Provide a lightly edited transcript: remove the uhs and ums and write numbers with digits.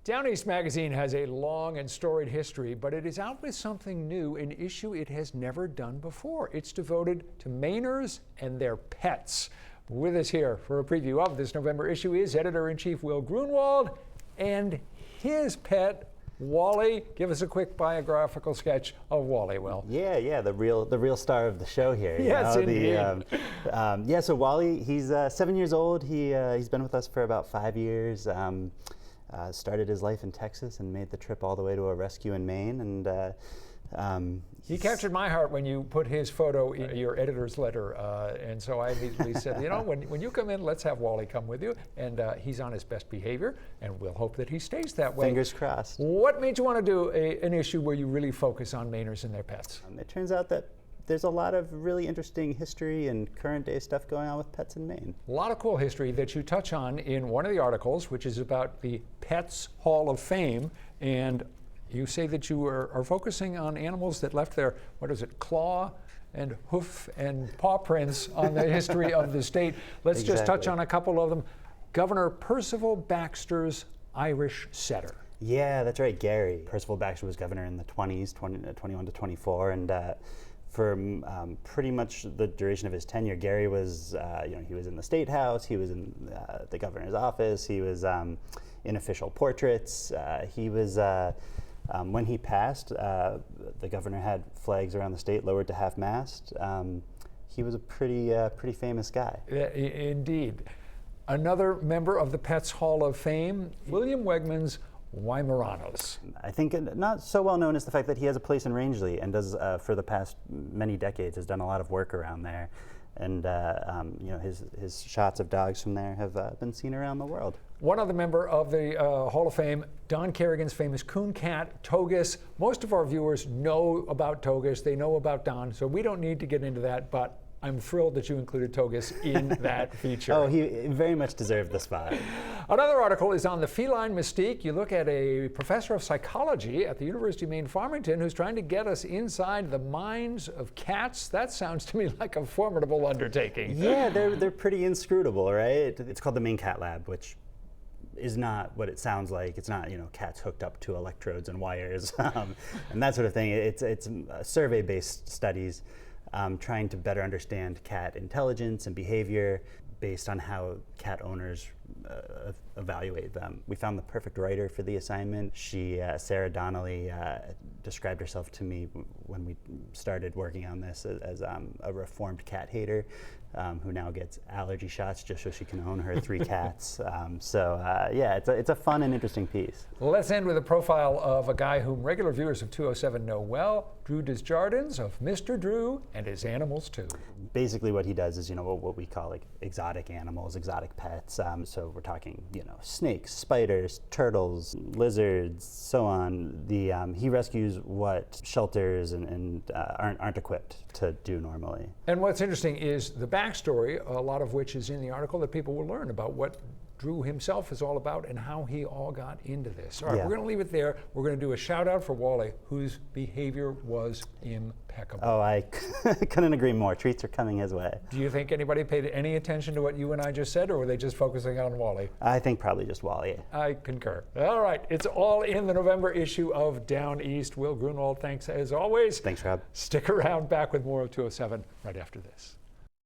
Down East magazine has a long and storied history, but it is out with something new, an issue it has never done before. It's devoted to Mainers and their pets. With us here for a preview of this November issue is Editor-in-Chief Will Grunwald and his pet, Wally. Give us a quick biographical sketch of Wally, Will. Yeah, the real star of the show here. Yes, indeed. So Wally, he's 7 years old. He's been with us for about 5 years. Started his life in Texas and made the trip all the way to a rescue in Maine. And he captured my heart when you put his photo in your editor's letter, and so I immediately said, you know, when you come in, let's have Wally come with you, and he's on his best behavior, and we'll hope that he stays that way. Fingers crossed. What made you want to do an issue where you really focus on Mainers and their pets? It turns out that there's a lot of really interesting history and current day stuff going on with pets in Maine. A lot of cool history that you touch on in one of the articles, which is about the Pets Hall of Fame, and you say that you are focusing on animals that left their, claw and hoof and paw prints on the history of the state. Let's just touch on a couple of them. Governor Percival Baxter's Irish setter. Yeah, that's right, Gary. Percival Baxter was governor in the 20s, 21 to 24, and for pretty much the duration of his tenure, Gary was, he was in the State House, he was in the governor's office, he was in official portraits, he was, when he passed, the governor had flags around the state lowered to half-mast. He was a pretty famous guy. Yeah, indeed. Another member of the Pets Hall of Fame, William Wegman's Weimaranus. I think not so well known is the fact that he has a place in Rangeley and does, for the past many decades, has done a lot of work around there. And his shots of dogs from there have been seen around the world. One other member of the Hall of Fame, Don Kerrigan's famous coon cat, Togus. Most of our viewers know about Togus. They know about Don, so we don't need to get into that, but I'm thrilled that you included Togus in that feature. Oh, he very much deserved the spot. Another article is on the feline mystique. You look at a professor of psychology at the University of Maine Farmington who's trying to get us inside the minds of cats. That sounds to me like a formidable undertaking. Yeah, they're pretty inscrutable, right? It's called the Maine Cat Lab, which is not what it sounds like. It's not, cats hooked up to electrodes and wires and that sort of thing. It's survey-based studies trying to better understand cat intelligence and behavior based on how cat owners evaluate them. We found the perfect writer for the assignment. She, Sarah Donnelly, described herself to me when we started working on this as a reformed cat hater who now gets allergy shots just so she can own her 3 cats. It's a fun and interesting piece. Well, let's end with a profile of a guy whom regular viewers of 207 know well, Drew Desjardins of Mr. Drew and his animals too. Basically what he does is, what we call like exotic animals, exotic pets. So we're talking, snakes, spiders, turtles, lizards, so on. He rescues what shelters and aren't equipped to do normally. And what's interesting is the backstory, a lot of which is in the article that people will learn about what Drew himself is all about and how he all got into this. All right, We're going to leave it there. We're going to do a shout out for Wally, whose behavior was impeccable. Oh, I couldn't agree more. Treats are coming his way. Do you think anybody paid any attention to what you and I just said, or were they just focusing on Wally? I think probably just Wally. I concur. All right, it's all in the November issue of Down East. Will Grunwald, thanks as always. Thanks, Rob. Stick around, back with more of 207 right after this.